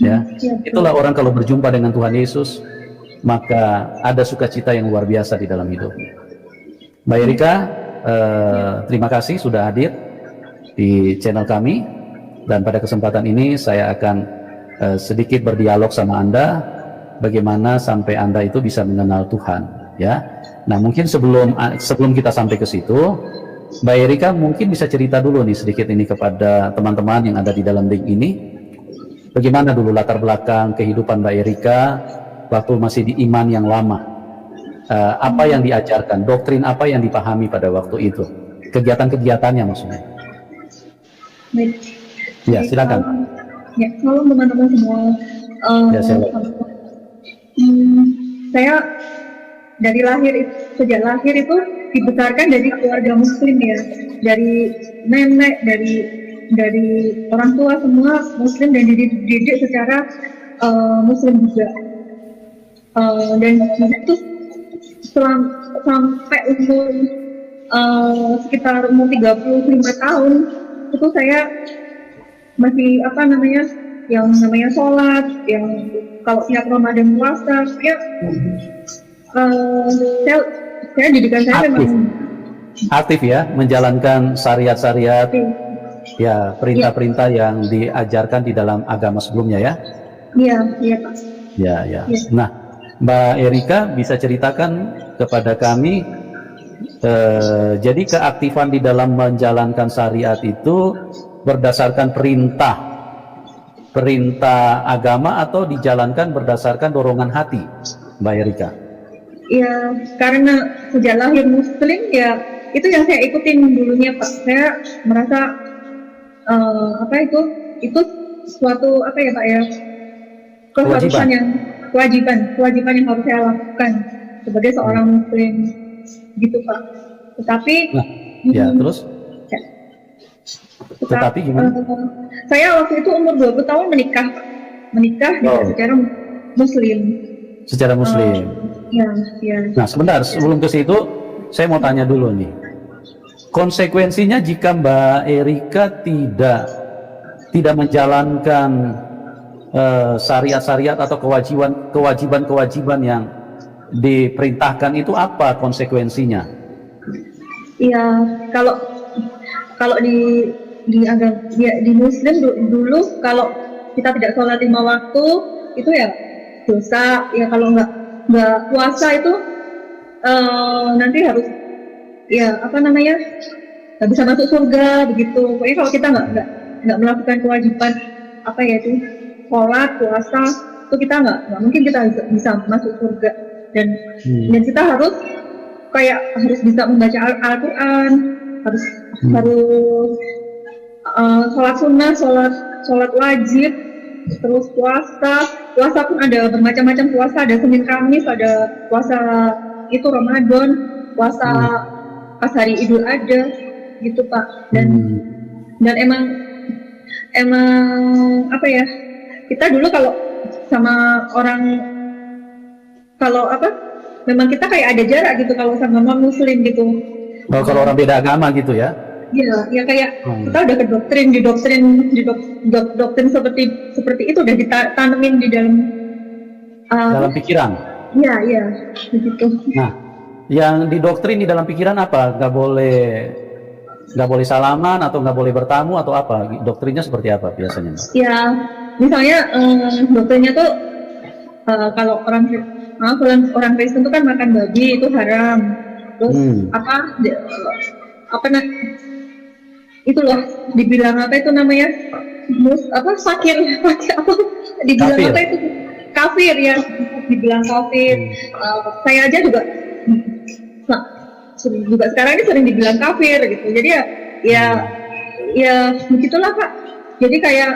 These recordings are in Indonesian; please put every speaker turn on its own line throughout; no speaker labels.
ya. Itulah orang kalau berjumpa dengan Tuhan Yesus, maka ada sukacita yang luar biasa di dalam hidup. Mbak Erika, terima kasih sudah hadir di channel kami, dan pada kesempatan ini saya akan sedikit berdialog sama Anda, bagaimana sampai Anda itu bisa mengenal Tuhan, ya. Nah, mungkin sebelum kita sampai ke situ, Mbak Erika mungkin bisa cerita dulu nih sedikit ini kepada teman-teman yang ada di dalam link ini. Bagaimana dulu latar belakang kehidupan Mbak Erika waktu masih di iman yang lama? Apa yang diajarkan, doktrin apa yang dipahami pada waktu itu? Kegiatan-kegiatannya maksudnya.
Baik.
Ya, silakan.
Ya, salam teman-teman semua.
Ya,
saya dari sejak lahir itu dibesarkan dari keluarga Muslim ya, dari nenek, dari orang tua semua Muslim dan dididik secara Muslim juga. Dan itu sampai umur sekitar umur 35 tahun itu saya masih yang namanya sholat, yang kalau tiap Ramadan puasa, saya didikan saya memang
aktif ya, menjalankan syariat-syariat, ya, perintah-perintah yang diajarkan di dalam agama sebelumnya ya.
Iya Pak.
Ya. Nah, Mbak Erika bisa ceritakan kepada kami, jadi keaktifan di dalam menjalankan syariat itu berdasarkan perintah agama atau dijalankan berdasarkan dorongan hati, Mbak Erika?
Ya, karena sejak lahir Muslim ya, itu yang saya ikutin dulunya Pak. Saya merasa itu suatu Pak ya, kewajiban yang harus saya lakukan sebagai seorang Muslim gitu Pak. Tetapi
terus? Tetapi gimana?
Saya waktu itu umur 20 tahun menikah secara Muslim.
Secara Muslim.
Ya.
Nah, sebentar sebelum ke situ, saya mau tanya dulu nih. Konsekuensinya jika Mbak Erika tidak menjalankan syariat-syariat atau kewajiban yang diperintahkan, itu apa konsekuensinya?
Iya, kalau di Muslim dulu kalau kita tidak sholat 5 waktu itu ya dosa ya. Kalau nggak puasa itu nanti harus nggak bisa masuk surga begitu. Pokoknya kalau kita nggak melakukan kewajiban itu sholat, puasa, itu kita nggak mungkin kita bisa masuk surga. Dan kita harus bisa membaca Al-Quran, harus sholat sunnah, sholat wajib, terus puasa pun ada bermacam-macam puasa, ada Senin Kamis, ada puasa itu Ramadan, puasa pas hari Idul Adha gitu Pak. Dan emang kita dulu kalau sama orang memang kita kayak ada jarak gitu kalau sama Muslim gitu.
Kalau orang beda agama gitu ya?
Iya, kayak kita udah doktrin seperti itu udah ditanemin di dalam
pikiran.
Iya, begitu.
Nah, yang didoktrin di dalam pikiran apa? Nggak boleh salaman atau nggak boleh bertamu atau apa? Doktrinnya seperti apa biasanya, Mbak?
Ya, misalnya doktrinnya tuh kalau orang Kristen itu kan makan babi itu haram. Terus itu loh dibilang fakir dibilang
kafir.
Kafir ya, dibilang kafir. Saya aja juga sekarang ini sering dibilang kafir gitu. Jadi ya begitulah Pak. Jadi kayak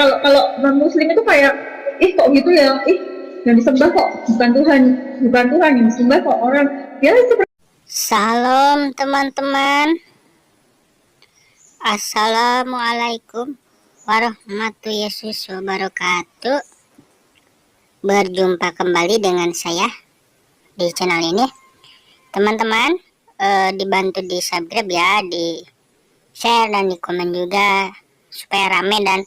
kalau non Muslim itu kayak kok gitu ya, yang disembah kok bukan Tuhan yang disembah kok orang ya seperti.
Salam teman-teman, assalamualaikum warahmatullahi wabarakatuh. Berjumpa kembali dengan saya di channel ini, teman-teman. Dibantu di subscribe ya, di share dan di komen juga supaya rame dan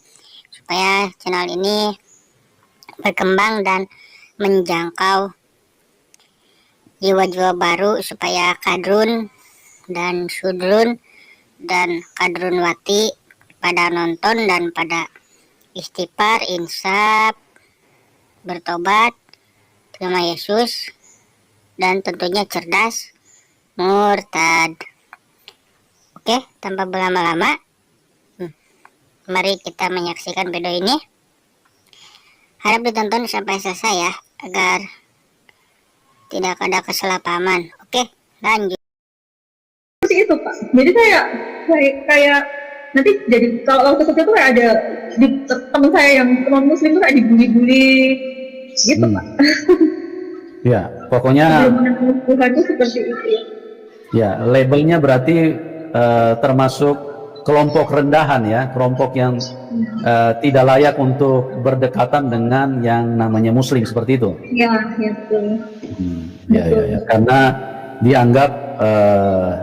supaya channel ini berkembang dan menjangkau jiwa-jiwa baru, supaya kadrun dan sudrun dan kadrunwati pada nonton dan pada istighfar, insaf, bertobat, terima Yesus, dan tentunya cerdas, murtad. Oke, tanpa berlama-lama, mari kita menyaksikan video ini. Harap ditonton sampai selesai ya, agar tidak ada kesalahpahaman. Oke, lanjut.
Seperti itu Pak. Jadi kayak nanti jadi kalau waktu kecil tuh kayak ada teman saya yang non muslim tuh kayak dibully-bully gitu Pak.
Ya, pokoknya
Tuhan itu seperti itu ya.
ya labelnya berarti termasuk kelompok rendahan ya, kelompok yang tidak layak untuk berdekatan dengan yang namanya muslim seperti itu.
Ya betul.
Ya, karena dianggap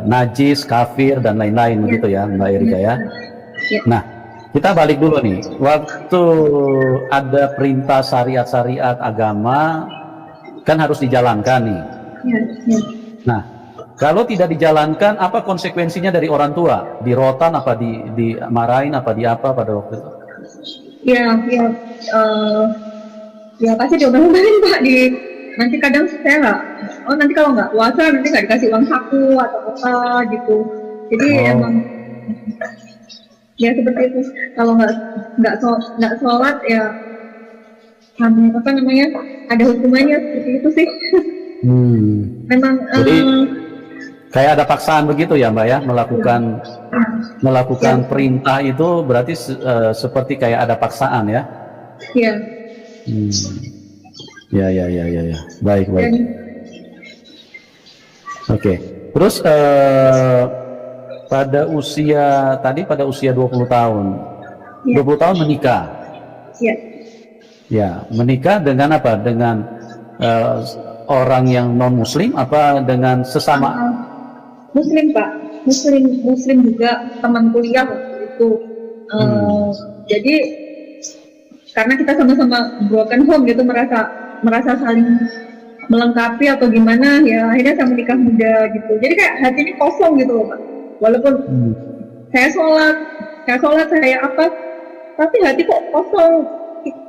najis, kafir dan lain-lain begitu ya, Mbak Erika ya. Nah, kita balik dulu nih. Waktu ada perintah syariat-syariat agama kan harus dijalankan nih.
Ya.
Nah, kalau tidak dijalankan, apa konsekuensinya dari orang tua? Dirotan, apa dimarahin, apa di apa pada waktu itu?
Ya pasti diomelin Pak. Nanti kadang saya nggak, nanti kalau nggak puasa nanti nggak dikasih uang saku atau apa gitu. Jadi emang ya seperti itu. Kalau nggak sholat ya apa namanya, ada hukumannya, seperti itu sih. Memang
jadi kayak ada paksaan begitu ya Mbak ya, melakukan perintah itu berarti seperti kayak ada paksaan ya.
Iya.
Ya. Baik. Oke. Terus pada usia 20 tahun. 20 tahun menikah.
Iya.
Ya, menikah dengan apa? Dengan orang yang non muslim apa dengan sesama
muslim Pak? Muslim juga, teman kuliah waktu itu. Jadi karena kita sama-sama broken home gitu, merasa saling melengkapi atau gimana ya, akhirnya saya menikah muda gitu. Jadi kayak hati ini kosong gitu loh Pak. Walaupun saya sholat saya apa, tapi hati kok kosong.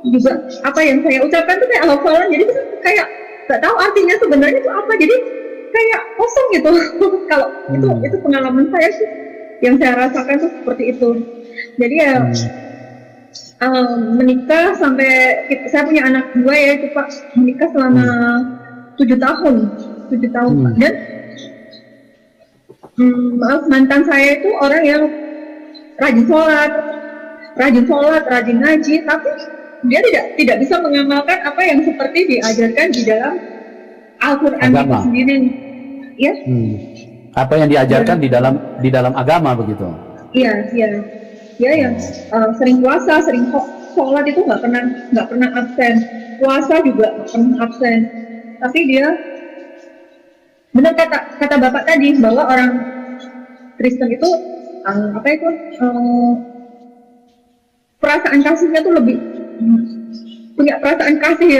Juga apa yang saya ucapkan tuh kayak hafalan, jadi kayak nggak tahu artinya sebenarnya itu apa, jadi kayak kosong gitu. Kalau itu pengalaman saya sih, yang saya rasakan tuh seperti itu. Jadi ya menikah sampai saya punya anak 2 ya itu Pak, menikah selama 7 tahun Pak. Dan mantan saya itu orang yang rajin sholat, rajin ngaji, tapi dia tidak bisa mengamalkan apa yang seperti diajarkan di dalam Al-Quran itu sendiri, ya.
Apa yang diajarkan di dalam agama begitu? Iya.
Yang sering puasa, sering sholat itu nggak pernah absen, puasa juga nggak pernah absen. Tapi dia benar kata Bapak tadi bahwa orang Kristen itu perasaan kasihnya tuh lebih punya perasaan kasih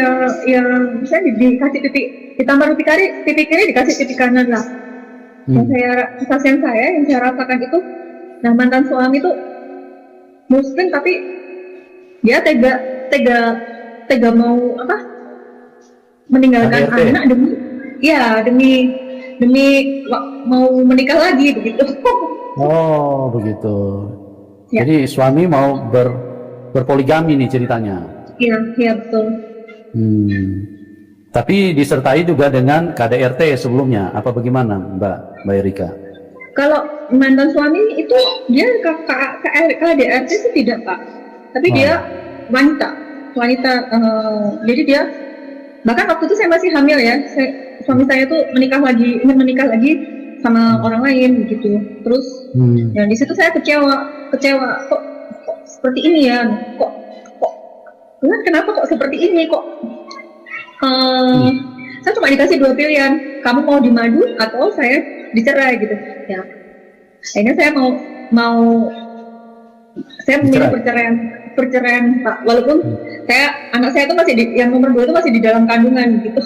yang misalnya dikasih titik, ditambah titik kiri dikasih titik kanan lah. Yang saya rasakan itu, nah mantan suami itu muslim tapi dia tega mau meninggalkan anak demi mau menikah lagi begitu.
Oh begitu. Ya. Jadi suami mau berpoligami nih ceritanya.
Iya betul.
Tapi disertai juga dengan KDRT sebelumnya, apa bagaimana Mbak Erika?
Kalau mantan suami itu dia KDRT itu tidak Pak, tapi dia wanita. Jadi dia bahkan waktu itu saya masih hamil ya, suami saya tuh ingin menikah lagi sama orang lain gitu. Terus ya di situ saya kecewa kok seperti ini ya, kok kenapa kok seperti ini kok. Saya cuma dikasih 2 pilihan, kamu mau dimadu atau saya dicerai gitu ya. Akhirnya saya memilih perceraian Pak. Walaupun anak saya itu masih yang nomor 2 itu masih di dalam kandungan gitu.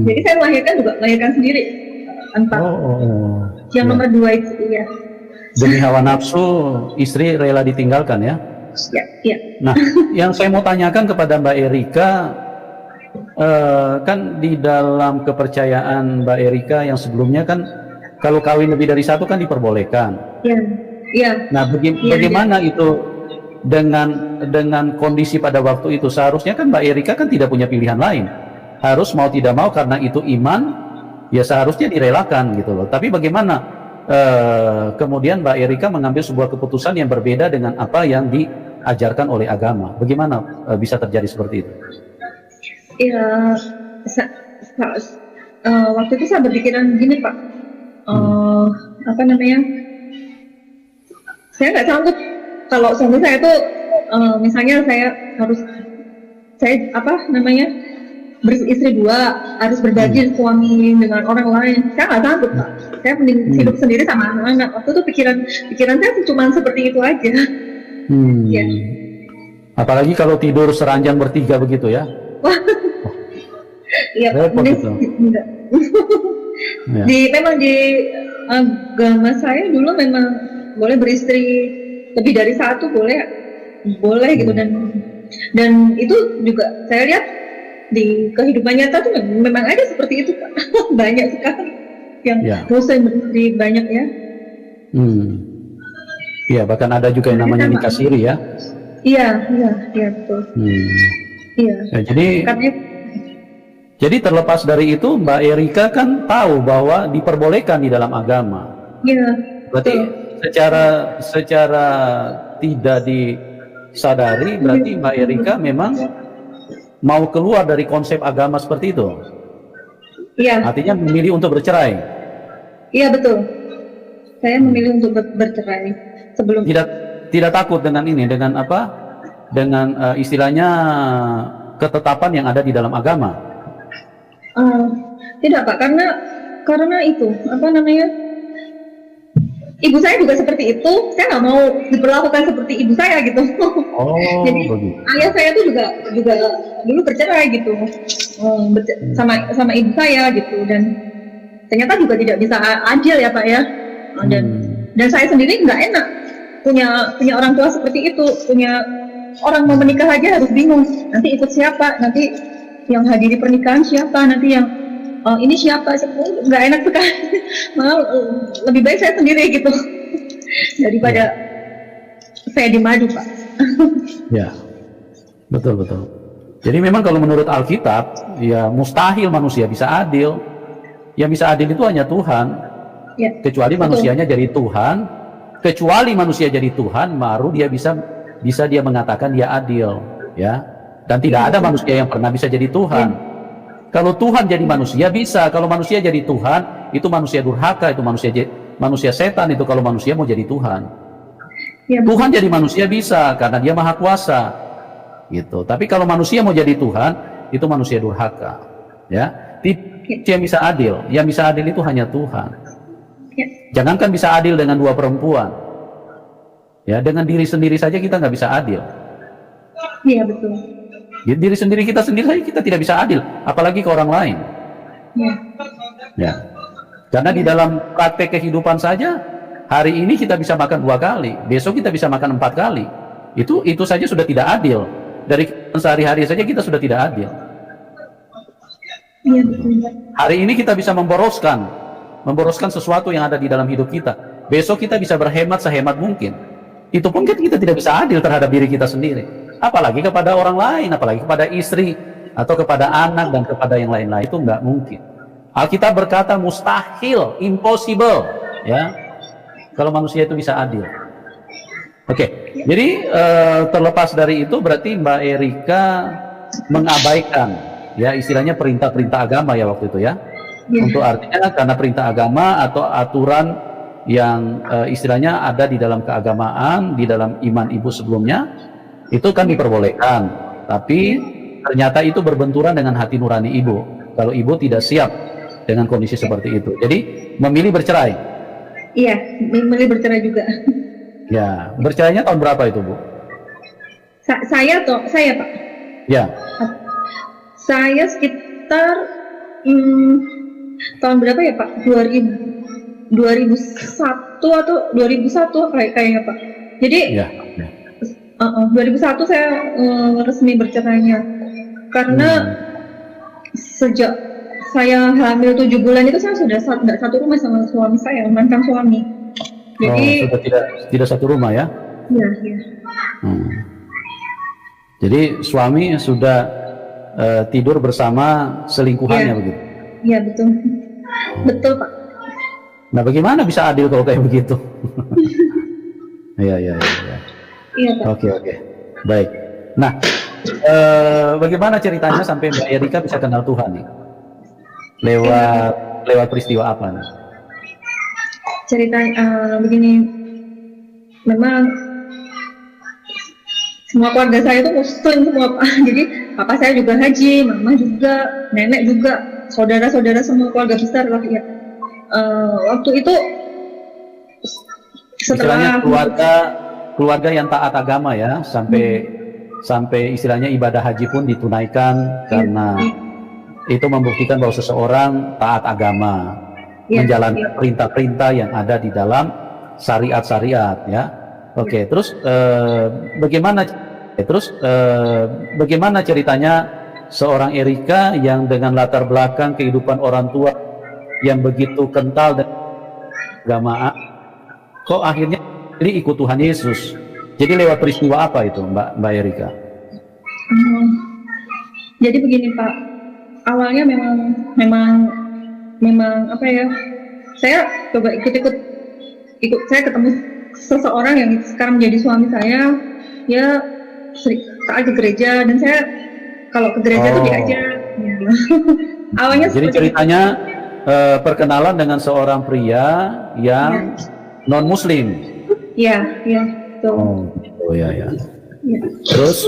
Jadi saya melahirkan sendiri anak. Yang nomor 2 itu iya.
Demi hawa nafsu istri rela ditinggalkan ya?
Iya.
Nah, yang saya mau tanyakan kepada Mbak Erika, kan di dalam kepercayaan Mbak Erika yang sebelumnya kan kalau kawin lebih dari satu kan diperbolehkan.
Iya.
Nah, bagaimana itu dengan kondisi pada waktu itu? Seharusnya kan Mbak Erika kan tidak punya pilihan lain. Harus mau tidak mau karena itu iman, ya seharusnya direlakan gitu loh. Tapi bagaimana kemudian Mbak Erika mengambil sebuah keputusan yang berbeda dengan apa yang diajarkan oleh agama? Bagaimana bisa terjadi seperti itu?
Ya, waktu itu saya berpikiran gini Pak, saya nggak sanggup kalau suami saya itu, misalnya saya beristri 2, harus berbagi suami dengan orang lain. Saya nggak sanggup Pak. Saya mending hidup sendiri sama anak-anak. Waktu itu pikiran saya cuma seperti itu aja. Ya.
Apalagi kalau tidur seranjang bertiga begitu ya?
Iya, enggak.
Ya.
Memang di agama saya dulu memang boleh beristri lebih dari 1, boleh gitu, dan itu juga saya lihat di kehidupan nyata tuh memang ada seperti itu Pak. Banyak sekali yang muslim beristri banyak ya.
Iya, bahkan ada juga yang namanya nikah siri ya.
Iya betul. Iya.
Ya, jadi terlepas dari itu Mbak Erika kan tahu bahwa diperbolehkan di dalam agama.
Iya.
Berarti secara tidak disadari berarti Mbak Erika memang mau keluar dari konsep agama seperti itu.
Iya.
Artinya memilih untuk bercerai.
Iya betul. Saya memilih untuk bercerai sebelum.
Tidak takut dengan ini, dengan apa? Dengan istilahnya ketetapan yang ada di dalam agama.
Tidak Pak, karena itu ibu saya juga seperti itu. Saya nggak mau diperlakukan seperti ibu saya gitu. Jadi begitu. Ayah saya tuh juga dulu bercerai gitu, sama ibu saya gitu, dan ternyata juga tidak bisa adil ya Pak ya. Dan saya sendiri nggak enak punya orang tua seperti itu, punya orang mau menikah aja harus bingung, nanti ikut siapa, nanti yang hadiri pernikahan siapa, nanti yang ini siapa, nggak enak sekali. Malah lebih baik saya sendiri gitu daripada saya di maju Pak.
Ya, betul. Jadi memang kalau menurut Alkitab ya mustahil manusia bisa adil. Yang bisa adil itu hanya Tuhan. Ya, kecuali manusianya jadi Tuhan. Kecuali manusia jadi Tuhan, baru dia bisa dia mengatakan dia adil, ya. Dan tidak ada manusia yang pernah bisa jadi Tuhan. Kalau Tuhan jadi manusia bisa, kalau manusia jadi Tuhan, itu manusia durhaka, itu manusia setan itu kalau manusia mau jadi Tuhan. Tuhan jadi manusia bisa karena dia maha kuasa, gitu. Tapi kalau manusia mau jadi Tuhan, itu manusia durhaka, ya. Tidak yang bisa adil, yang bisa adil itu hanya Tuhan. Jangankan bisa adil dengan 2 perempuan, ya dengan diri sendiri saja kita nggak bisa adil.
Iya betul.
Diri sendiri kita saja kita tidak bisa adil, apalagi ke orang lain. Ya. Karena di dalam praktek kehidupan saja, hari ini kita bisa makan 2 kali, besok kita bisa makan 4 kali. Itu saja sudah tidak adil. Dari sehari-hari saja kita sudah tidak adil.
Iya betul.
Hari ini kita bisa memboroskan sesuatu yang ada di dalam hidup kita. Besok kita bisa berhemat sehemat mungkin. Itu pun kita tidak bisa adil terhadap diri kita sendiri. Apalagi kepada orang lain, apalagi kepada istri, atau kepada anak, dan kepada yang lain-lain. Itu nggak mungkin. Alkitab berkata mustahil, impossible. Ya, kalau manusia itu bisa adil. Oke, jadi terlepas dari itu berarti Mbak Erika mengabaikan, ya istilahnya perintah-perintah agama ya waktu itu ya. Untuk artinya karena perintah agama atau aturan yang istilahnya ada di dalam keagamaan, di dalam iman ibu sebelumnya, itu kan diperbolehkan. Tapi ternyata itu berbenturan dengan hati nurani ibu. Kalau ibu tidak siap dengan kondisi seperti itu. Jadi memilih bercerai. Iya, memilih bercerai juga. Ya, bercerainya tahun berapa itu Bu?
Saya Pak.
Ya.
Saya sekitar tahun berapa ya Pak? 2001 atau 2001 kayaknya Pak. Jadi
Ya.
2001 saya resmi bercerainya karena sejak saya hamil 7 bulan itu saya sudah nggak satu rumah sama suami saya, mantan suami. Jadi
sudah tidak satu rumah ya?
Iya.
Jadi suami sudah tidur bersama selingkuhannya begitu?
Iya betul, betul Pak.
Nah bagaimana bisa adil kalau kayak begitu? Iya.
Iya Pak.
Oke. Baik. Nah, bagaimana ceritanya sampai Mbak Erika bisa kenal Tuhan nih? Lewat peristiwa apa nih?
Ceritanya begini, memang semua keluarga saya itu Muslim semua Pak. Jadi papa saya juga haji, mama juga, nenek juga, saudara-saudara semua keluarga besar lah ya. Waktu itu
Istilahnya
setelah
keluarga yang taat agama ya, sampai istilahnya ibadah haji pun ditunaikan karena itu membuktikan bahwa seseorang taat agama, menjalankan perintah-perintah yang ada di dalam syariat-syariat ya. Oke, terus bagaimana ceritanya seorang Erika yang dengan latar belakang kehidupan orang tua yang begitu kental dan agama, kok akhirnya ikut Tuhan Yesus? Jadi lewat peristiwa apa itu, Mbak Erika?
Jadi begini Pak, awalnya memang apa ya? Saya coba ikut saya ketemu seseorang yang sekarang menjadi suami saya, ya taat ke gereja dan saya kalau ke gereja tuh diajak. Ya. Awalnya
jadi ceritanya perkenalan dengan seorang pria yang non Muslim.
Iya.
Ya. Terus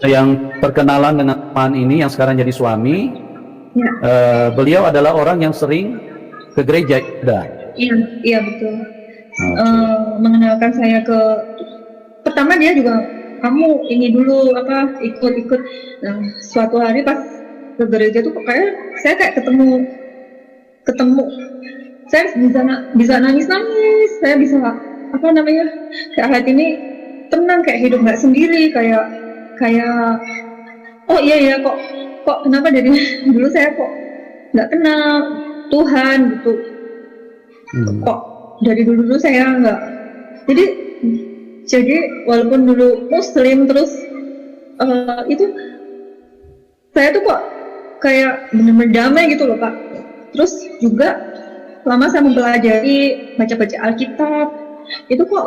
yang perkenalan dengan teman ini yang sekarang jadi suami, beliau adalah orang yang sering ke gereja.
Iya betul. Mengenalkan saya pertama dia juga, kamu ini dulu apa ikut. Nah, suatu hari pas ke gereja tuh saya kayak ketemu saya bisa nangis, saya bisa apa namanya, kayak hati ini tenang, kayak hidup nggak sendiri, kayak oh iya kok kenapa dari dulu saya kok nggak kenal Tuhan gitu, kok dari dulu saya nggak, jadi walaupun dulu Muslim terus itu saya tuh kok kayak benar-benar damai gitu loh Pak. Terus juga lama saya mempelajari baca Alkitab, itu kok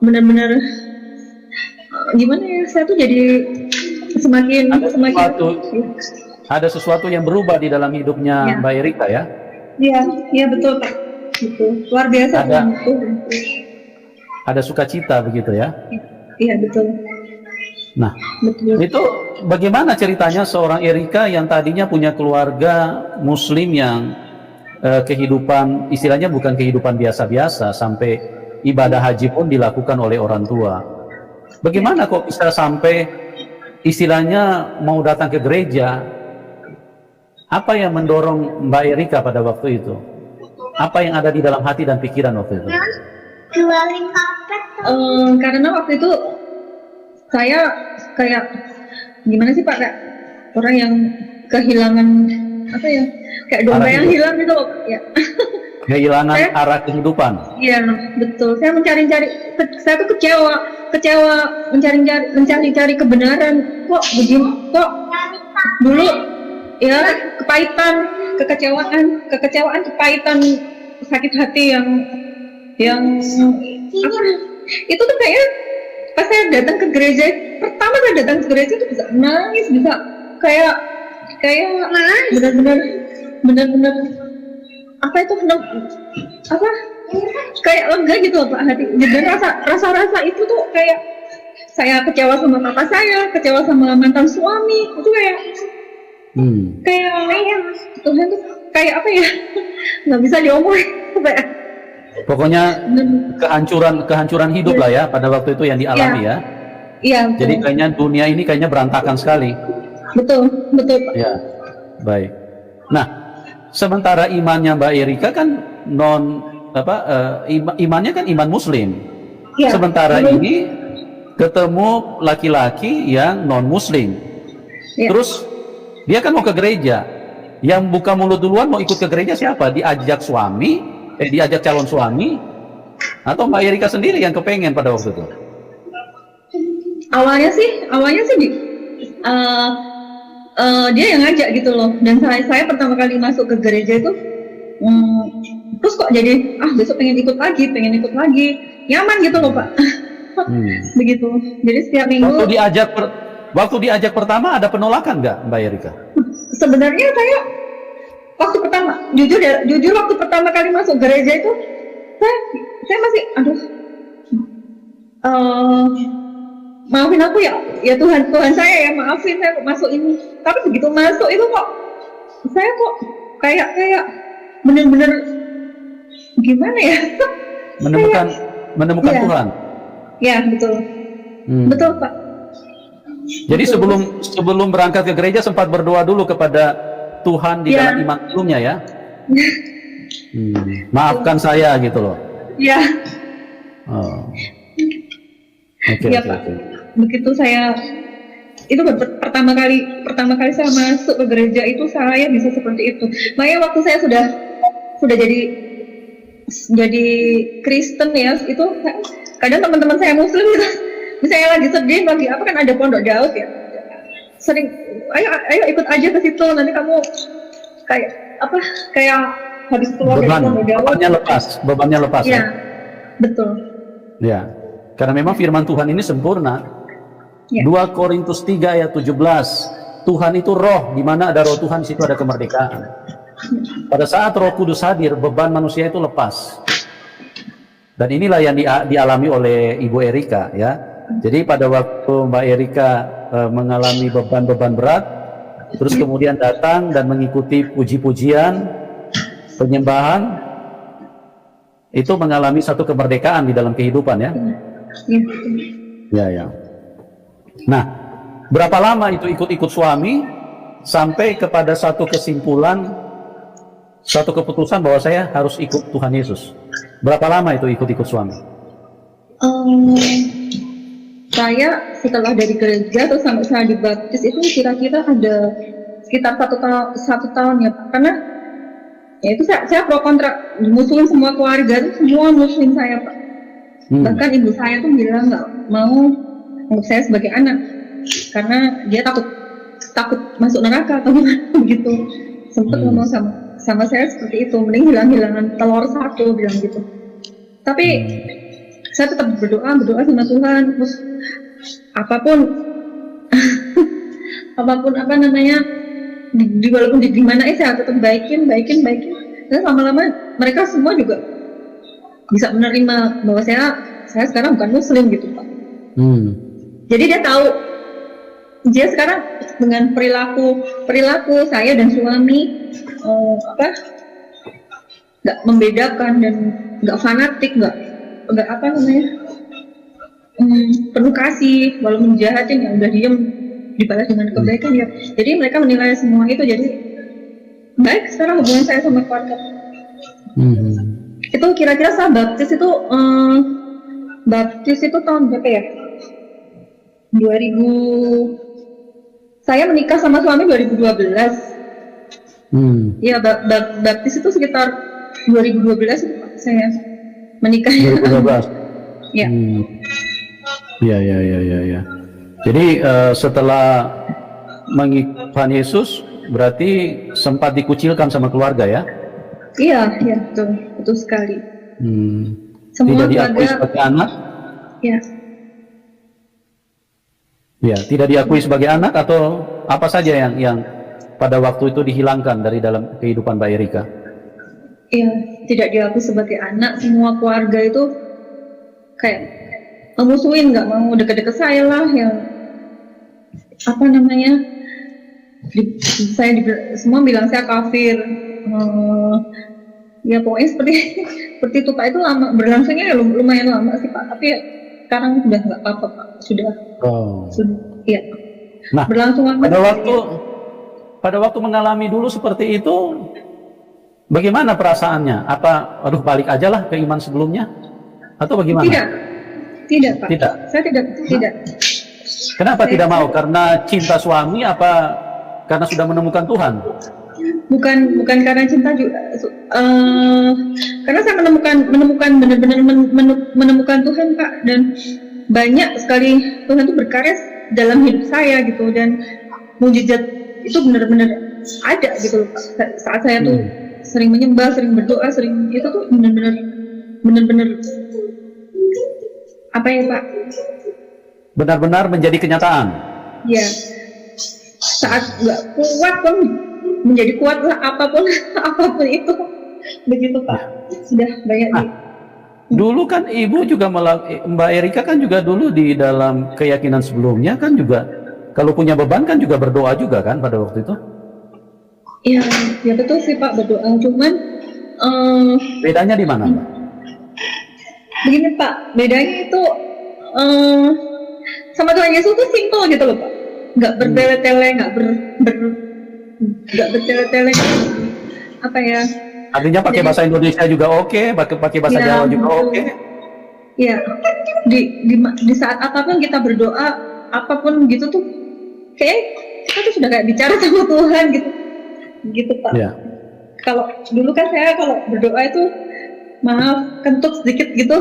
benar-benar gimana ya, saya tuh jadi semakin
ada sesuatu yang berubah di dalam hidupnya Mbak Erika ya?
Iya betul Pak, gitu. Luar biasa.
Ada sukacita begitu ya?
Iya betul.
Nah, itu bagaimana ceritanya seorang Erika yang tadinya punya keluarga Muslim yang kehidupan istilahnya bukan kehidupan biasa-biasa, sampai ibadah haji pun dilakukan oleh orang tua. Bagaimana kok bisa sampai istilahnya mau datang ke gereja? Apa yang mendorong Mbak Erika pada waktu itu? Apa yang ada di dalam hati dan pikiran waktu itu?
Karena waktu itu saya kayak gimana sih Pak, kayak orang yang kehilangan apa ya, kayak domba yang hilang gitu loh ya.
Kehilangan arah kehidupan. Iya
betul. Saya saya tuh kecewa mencari kebenaran. Kok begini? Kok dulu ya kepahitan, kekecewaan, kepahitan, sakit hati yang apa? Itu tuh kayak pas saya datang ke gereja, pertama saya datang ke gereja itu bisa nangis, bisa kayak benar-benar apa itu apa kayak lega gitu loh Pak hati. Dan rasa itu tuh kayak saya kecewa sama papa saya, kecewa sama mantan suami, itu kayak Tuhan tuh kayak apa ya, nggak bisa diomongin apa ya.
Pokoknya kehancuran hidup lah ya pada waktu itu yang dialami ya.
Iya, betul.
Jadi kayaknya dunia ini kayaknya berantakan sekali.
Betul, betul Pak.
Ya, baik. Nah, sementara imannya Mbak Erika kan imannya kan iman Muslim.
Iya,
Sementara
betul.
ini ketemu laki-laki yang non Muslim.
Iya.
Terus dia kan mau ke gereja. Yang buka mulut duluan mau ikut ke gereja siapa? Diajak calon suami, atau Mbak Erika sendiri yang kepengen pada waktu itu?
Awalnya sih dia yang ngajak gitu loh. Dan saya pertama kali masuk ke gereja itu, terus kok jadi besok pengen ikut lagi, nyaman gitu loh Pak. Begitu. Jadi setiap minggu.
Waktu diajak pertama ada penolakan nggak Mbak Erika?
Sebenarnya saya waktu pertama, jujur waktu pertama kali masuk gereja itu, saya masih maafin aku ya Tuhan saya ya, maafin saya kok masuk ini. Tapi begitu masuk itu kok saya kok kayak bener-bener gimana ya?
Menemukan
ya,
Tuhan.
Ya betul, betul Pak.
Jadi sebelum berangkat ke gereja sempat berdoa dulu kepada Tuhan di dalam iman sebelumnya ya. Maafkan saya gitu loh.
Ya.
Oh. Oke.
Begitu saya itu pertama kali saya masuk ke gereja itu saya bisa seperti itu. Makanya waktu saya sudah jadi Kristen ya, itu kadang teman-teman saya Muslim gitu, misalnya lagi sedih lagi apa kan ada pondok Daud ya, sering ayo ikut aja ke situ, nanti kamu kayak habis keluar dari pondok Daud
bebannya lepas
ya. Betul
ya, karena memang firman Tuhan ini sempurna ya. 2 Korintus 3 ayat 17, Tuhan itu roh, di mana ada roh Tuhan di situ ada kemerdekaan. Pada saat Roh Kudus hadir, beban manusia itu lepas. Dan inilah yang dialami oleh Ibu Erika ya. Jadi pada waktu Mbak Erika mengalami beban-beban berat, terus kemudian datang dan mengikuti puji-pujian, penyembahan, itu mengalami satu kemerdekaan di dalam kehidupan ya. Ya. Nah, berapa lama itu ikut-ikut suami sampai kepada satu kesimpulan, satu keputusan bahwa saya harus ikut Tuhan Yesus? Berapa lama itu ikut-ikut suami?
Saya setelah dari gereja terus sampai saya dibaptis itu kira-kira ada sekitar 1 tahun ya Pak. Karena ya itu saya pro kontra, musuhin semua keluarga itu, semua musuhin saya Pak. Bahkan ibu saya tuh bilang nggak mau anggap saya sebagai anak karena dia takut masuk neraka atau gimana begitu. Sempet ngomong sama saya seperti itu, mending hilang-hilangan telur satu bilang gitu. Tapi saya tetap berdoa sama Tuhan, terus apapun apa namanya, walaupun di mana saya tetap baikin. Dan lama-lama mereka semua juga bisa menerima bahwa saya sekarang bukan Muslim gitu Pak. Jadi dia tahu, dia sekarang dengan perilaku saya dan suami nggak membedakan dan nggak fanatik, nggak apa namanya, penuh kasih, walau menjahatin ya udah diem, dibalas dengan kebaikan ya. Jadi mereka menilai semua itu jadi baik sekarang hubungan saya sama keluarga. Itu kira-kira saya baptis itu tahun berapa ya? 2000. Saya menikah sama suami 2012. Ya, baptis itu sekitar 2012 itu Pak, saya menikah.
2012.
Ya.
Ya. Jadi setelah mengikut Tuhan Yesus berarti sempat dikucilkan sama keluarga ya?
Iya, betul sekali.
Tidak diakui sebagai anak?
Ya.
Ya, tidak diakui sebagai anak, atau apa saja yang pada waktu itu dihilangkan dari dalam kehidupan Mbak Erika?
Iya, tidak diakui sebagai anak. Semua keluarga itu kayak memusuhin, nggak mau deket-deket saya lah, yang apa namanya, semua bilang saya kafir. Ya pokoknya seperti itu Pak. Itu lama berlangsungnya, lumayan lama sih Pak. Tapi sekarang sudah nggak apa-apa Pak. sudah
Oh.
ya
Nah,
berlangsung lama.
pada waktu mengalami dulu seperti itu, bagaimana perasaannya? Apa, aduh balik aja lah ke iman sebelumnya? Atau bagaimana?
Tidak Pak.
Tidak.
Saya tidak.
Kenapa tidak mau? Karena cinta suami apa karena sudah menemukan Tuhan?
Bukan karena cinta juga, karena saya menemukan benar-benar menemukan Tuhan Pak, dan banyak sekali Tuhan itu berkarya dalam hidup saya gitu, dan mujizat itu benar-benar ada gitu loh Pak. Saat saya tuh sering menyembah, sering berdoa, sering itu tuh benar-benar apa ya Pak?
Benar-benar menjadi kenyataan.
Ya, saat nggak kuat pun menjadi kuat lah, apapun itu, begitu Pak. Sudah banyak
Dulu kan Ibu juga Mbak Erika kan juga dulu di dalam keyakinan sebelumnya kan juga kalau punya beban kan juga berdoa juga kan pada waktu itu.
Ya betul sih Pak, berdoa. Cuman
bedanya di mana, Mbak?
begini Pak, bedanya itu sama Tuhan Yesus tuh simple gitu loh Pak. Nggak bertele-tele, nggak bertele-tele, apa ya?
Artinya pakai bahasa Indonesia juga oke, pakai bahasa Jawa juga oke.
Iya, di saat apapun kita berdoa, apapun gitu tuh, kayak kita tuh sudah kayak bicara sama Tuhan gitu Pak.
Ya.
Kalau dulu kan saya kalau berdoa itu, maaf kentut sedikit gitu,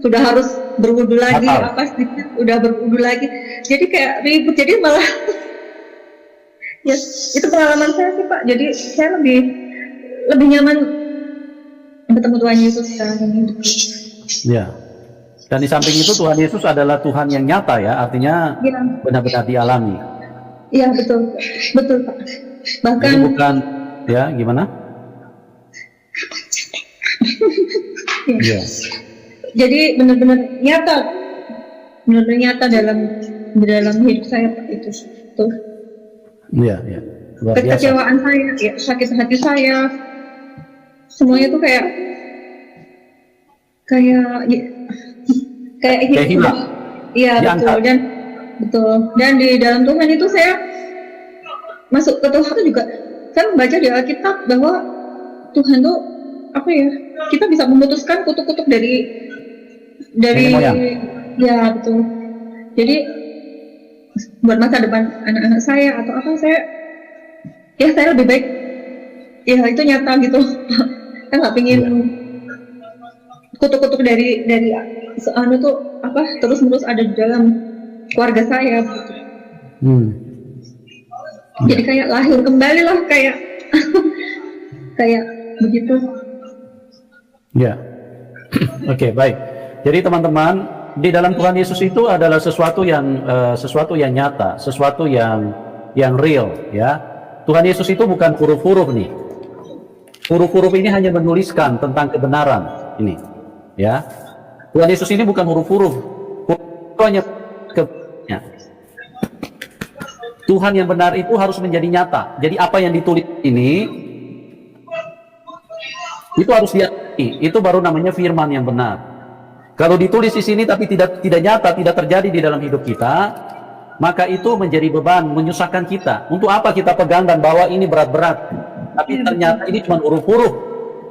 sudah harus berwudu lagi, apa sedikit udah berwudu lagi, jadi kayak ribut, jadi malah ya itu pengalaman saya sih Pak. Jadi saya lebih nyaman bertemu Tuhan Yesus sekarang ini.
Ya. Dan di samping itu Tuhan Yesus adalah Tuhan yang nyata ya, artinya benar-benar dialami.
Iya betul Pak. Bahkan
jadi bukan ya gimana?
Ya. Jadi benar-benar nyata dalam hidup saya Pak, itu tuh.
Iya.
Kekecewaan saya, ya, sakit hati saya, semuanya tuh kayak
hilang.
Iya betul. Dan di dalam Tuhan itu saya masuk ke Tuhan itu juga, saya membaca di Alkitab bahwa Tuhan tuh apa ya? Kita bisa memutuskan kutuk-kutuk dari ya betul. Jadi buat masa depan anak-anak saya atau apa, saya lebih baik ya itu nyata gitu. Saya nggak pingin kutuk-kutuk dari tuh apa terus-menerus ada di dalam keluarga saya gitu. Jadi kayak lahir kembali lah, kayak kayak begitu.
Ya. Oke, baik. Jadi teman-teman, di dalam Tuhan Yesus itu adalah sesuatu yang nyata, sesuatu yang real ya. Tuhan Yesus itu bukan huruf-huruf nih. Huruf-huruf ini hanya menuliskan tentang kebenaran ini ya. Tuhan Yesus ini bukan huruf-huruf. Itu hanya Tuhan yang benar itu harus menjadi nyata. Jadi apa yang ditulis ini itu harus diakui. Itu baru namanya firman yang benar. Kalau ditulis di sini tapi tidak nyata, tidak terjadi di dalam hidup kita, maka itu menjadi beban, menyusahkan kita. Untuk apa kita pegang dan bawa ini berat-berat? Tapi ternyata ini cuma huruf-huruf,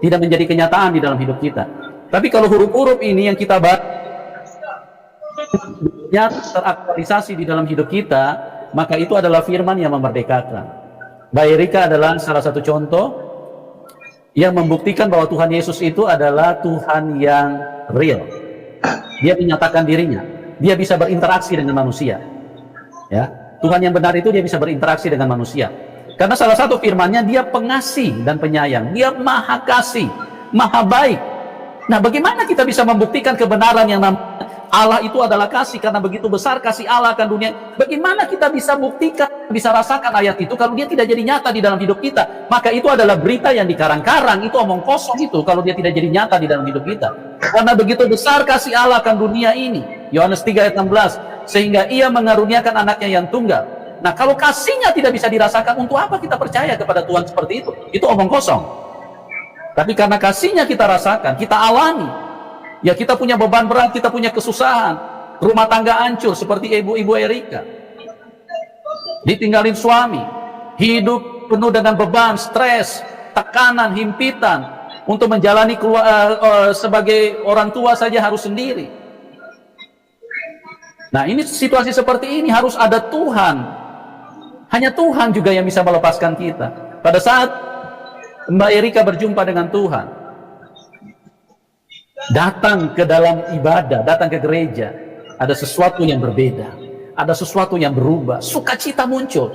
tidak menjadi kenyataan di dalam hidup kita. Tapi kalau huruf-huruf ini yang kita baca teraktualisasi di dalam hidup kita, maka itu adalah firman yang memerdekakan. Mbak Erika adalah salah satu contoh yang membuktikan bahwa Tuhan Yesus itu adalah Tuhan yang real. Dia menyatakan dirinya, dia bisa berinteraksi dengan manusia ya. Tuhan yang benar itu dia bisa berinteraksi dengan manusia karena salah satu firman-Nya, dia pengasih dan penyayang, dia maha kasih, maha baik. Nah, bagaimana kita bisa membuktikan kebenaran yang namanya Allah itu adalah kasih, karena begitu besar kasih Allah akan dunia? Bagaimana kita bisa buktikan, bisa rasakan ayat itu kalau dia tidak jadi nyata di dalam hidup kita? Maka itu adalah berita yang dikarang-karang, itu omong kosong itu kalau dia tidak jadi nyata di dalam hidup kita. Karena begitu besar kasih Allah akan dunia ini, Yohanes 3 ayat 16, sehingga ia mengaruniakan anaknya yang tunggal. Nah, kalau kasihnya tidak bisa dirasakan, untuk apa kita percaya kepada Tuhan seperti itu? Itu omong kosong. Tapi karena kasihnya kita rasakan, kita alami, ya kita punya beban berat, kita punya kesusahan, rumah tangga hancur seperti ibu-ibu Erika, ditinggalin suami, hidup penuh dengan beban, stres, tekanan, himpitan, untuk menjalani sebagai orang tua saja harus sendiri. Nah, ini situasi seperti ini harus ada Tuhan. Hanya Tuhan juga yang bisa melepaskan kita. Pada saat Mbak Erika berjumpa dengan Tuhan, datang ke dalam ibadah, datang ke gereja, ada sesuatu yang berbeda, ada sesuatu yang berubah, sukacita muncul.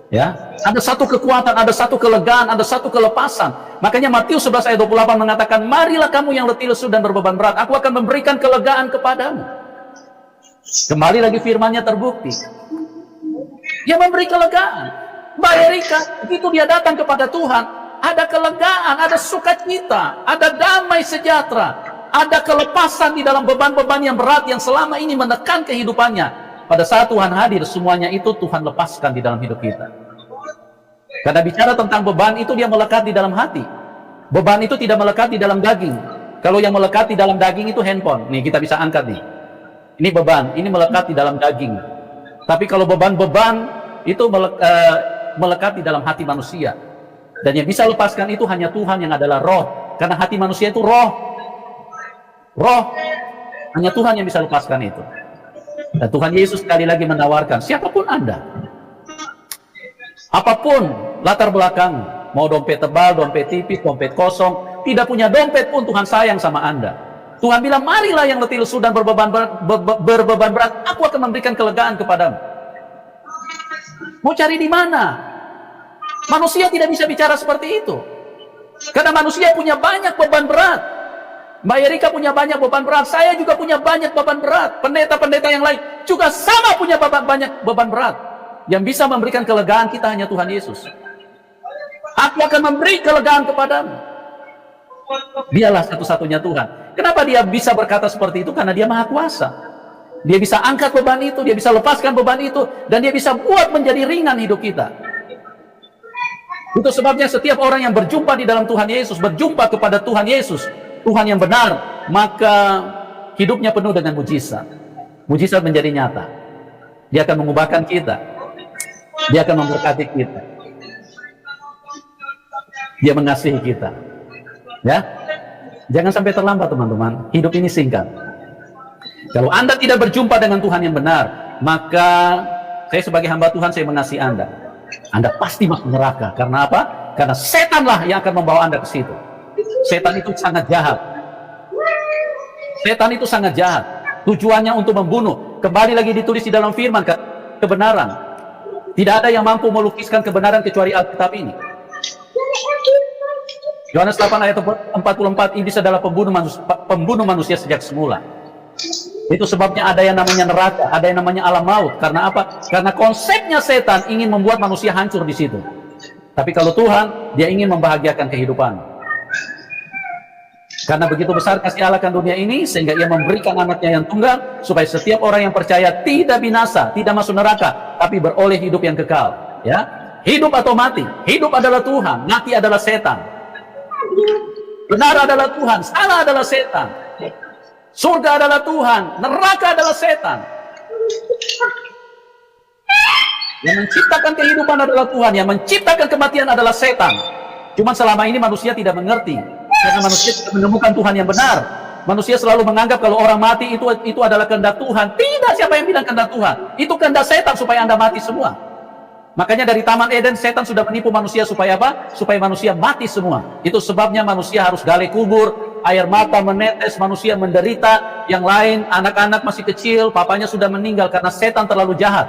Ya, ada satu kekuatan, ada satu kelegaan, ada satu kelepasan. Makanya Matius 11 ayat 28 mengatakan, marilah kamu yang letih lesu dan berbeban berat, aku akan memberikan kelegaan kepadamu. Kembali lagi firmannya terbukti. Dia memberi kelegaan. Mbak Erika, begitu dia datang kepada Tuhan, ada kelegaan, ada sukacita, ada damai sejahtera, ada kelepasan di dalam beban-beban yang berat yang selama ini menekan kehidupannya. Pada saat Tuhan hadir, semuanya itu Tuhan lepaskan di dalam hidup kita. Karena bicara tentang beban itu dia melekat di dalam hati. Beban itu tidak melekat di dalam daging. Kalau yang melekat di dalam daging itu handphone. Nih kita bisa angkat nih. Ini beban, ini melekat di dalam daging. Tapi kalau beban-beban itu melekat di dalam hati manusia. Dan yang bisa lepaskan itu hanya Tuhan yang adalah roh. Karena hati manusia itu roh. Roh. Hanya Tuhan yang bisa lepaskan itu. Dan Tuhan Yesus sekali lagi menawarkan, siapapun Anda, apapun latar belakang, mau dompet tebal, dompet tipis, dompet kosong, tidak punya dompet pun Tuhan sayang sama Anda. Tuhan bilang, marilah yang letih lesu dan berbeban berat, aku akan memberikan kelegaan kepadamu. Mau cari di mana? Manusia tidak bisa bicara seperti itu. Karena manusia punya banyak beban berat. Mbak Erika punya banyak beban berat, saya juga punya banyak beban berat. Pendeta-pendeta yang lain juga sama punya banyak beban berat. Yang bisa memberikan kelegaan kita hanya Tuhan Yesus. Aku akan memberi kelegaan kepadamu. Dialah satu-satunya Tuhan. Kenapa dia bisa berkata seperti itu? Karena dia maha kuasa. Dia bisa angkat beban itu, dia bisa lepaskan beban itu, dan dia bisa buat menjadi ringan hidup kita. Itu sebabnya setiap orang yang berjumpa di dalam Tuhan Yesus, berjumpa kepada Tuhan Yesus, Tuhan yang benar, maka hidupnya penuh dengan mujizat. Mujizat menjadi nyata. Dia akan mengubahkan kita. Dia akan memberkati kita. Dia mengasihi kita. Ya, jangan sampai terlambat teman-teman. Hidup ini singkat. Kalau Anda tidak berjumpa dengan Tuhan yang benar, maka saya sebagai hamba Tuhan, saya mengasihi Anda. Anda pasti masuk neraka. Karena apa? Karena setanlah yang akan membawa Anda ke situ. Setan itu sangat jahat. Setan itu sangat jahat. Tujuannya untuk membunuh. Kembali lagi ditulis di dalam firman, kebenaran. Tidak ada yang mampu melukiskan kebenaran kecuali Alkitab ini. Yohanes 8 ayat 44, iblis adalah pembunuh manusia sejak semula. Itu sebabnya ada yang namanya neraka, ada yang namanya alam maut. Karena apa? Karena konsepnya setan ingin membuat manusia hancur di situ. Tapi kalau Tuhan, dia ingin membahagiakan kehidupan. Karena begitu besar kasih Allah akan dunia ini, sehingga ia memberikan anaknya yang tunggal, supaya setiap orang yang percaya tidak binasa, tidak masuk neraka, tapi beroleh hidup yang kekal. Ya, hidup atau mati. Hidup adalah Tuhan, mati adalah setan. Benar adalah Tuhan, salah adalah setan. Surga adalah Tuhan, neraka adalah setan. Yang menciptakan kehidupan adalah Tuhan, yang menciptakan kematian adalah setan. Cuma selama ini manusia tidak mengerti. Karena manusia tidak menemukan Tuhan yang benar. Manusia selalu menganggap kalau orang mati itu adalah kehendak Tuhan. Tidak, siapa yang bilang kehendak Tuhan? Itu kehendak setan supaya Anda mati semua. Makanya dari Taman Eden, setan sudah menipu manusia supaya apa? Supaya manusia mati semua. Itu sebabnya manusia harus gali kubur, air mata menetes, manusia menderita. Yang lain, anak-anak masih kecil, papanya sudah meninggal karena setan terlalu jahat.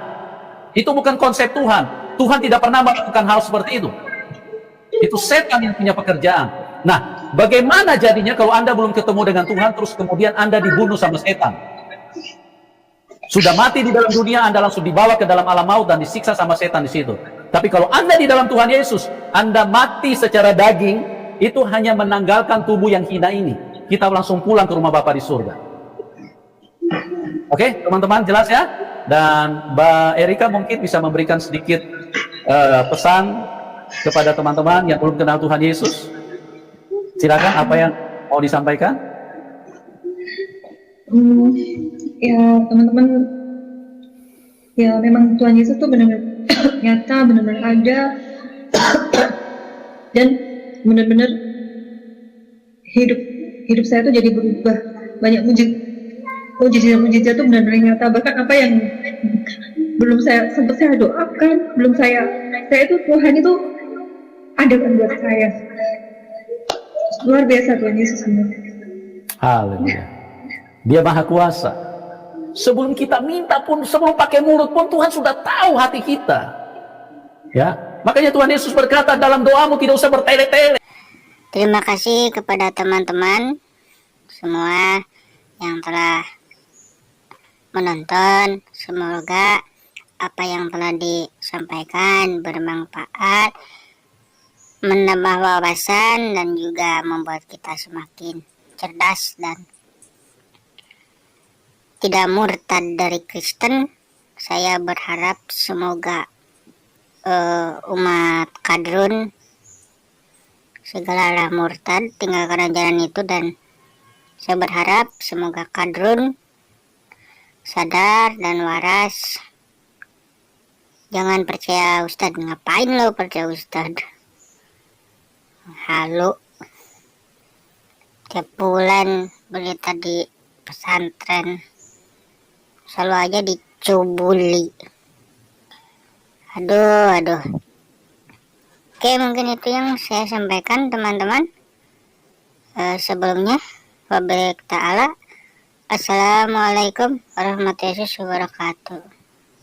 Itu bukan konsep Tuhan. Tuhan tidak pernah melakukan hal seperti itu. Itu setan yang punya pekerjaan. Nah, bagaimana jadinya kalau Anda belum ketemu dengan Tuhan, terus kemudian Anda dibunuh sama setan? Sudah mati di dalam dunia, Anda langsung dibawa ke dalam alam maut dan disiksa sama setan di situ. Tapi kalau Anda di dalam Tuhan Yesus, Anda mati secara daging, itu hanya menanggalkan tubuh yang hina ini. Kita langsung pulang ke rumah Bapa di surga. Oke, teman-teman, jelas ya? Dan Mbak Erika mungkin bisa memberikan sedikit pesan kepada teman-teman yang belum kenal Tuhan Yesus. Silakan, apa yang mau disampaikan?
ya teman-teman, ya memang Tuhan Yesus tuh benar-benar nyata, benar-benar ada, dan benar-benar hidup saya tuh jadi berubah. Banyak mujizat tuh benar-benar nyata. Bahkan apa yang belum sempat saya doakan, saya itu Tuhan itu adakan buat saya. Luar biasa Tuhan Yesus.
Haleluya. Dia maha kuasa. Sebelum kita minta pun, sebelum pakai mulut pun, Tuhan sudah tahu hati kita. Ya, makanya Tuhan Yesus berkata dalam doamu tidak usah bertele-tele.
Terima kasih kepada teman-teman semua yang telah menonton. Semoga apa yang telah disampaikan bermanfaat, menambah wawasan, dan juga membuat kita semakin cerdas dan tidak murtad dari Kristen. Saya berharap semoga umat Kadrun segala murtad, tinggalkan ajaran itu, dan saya berharap semoga Kadrun sadar dan waras. Jangan percaya Ustadz. Ngapain lo percaya Ustadz? Halo, tiap bulan berita di pesantren selalu aja dicubuli. Aduh. Oke, mungkin itu yang saya sampaikan teman-teman. Sebelumnya, wabillahi ta'ala. Assalamualaikum warahmatullahi wabarakatuh.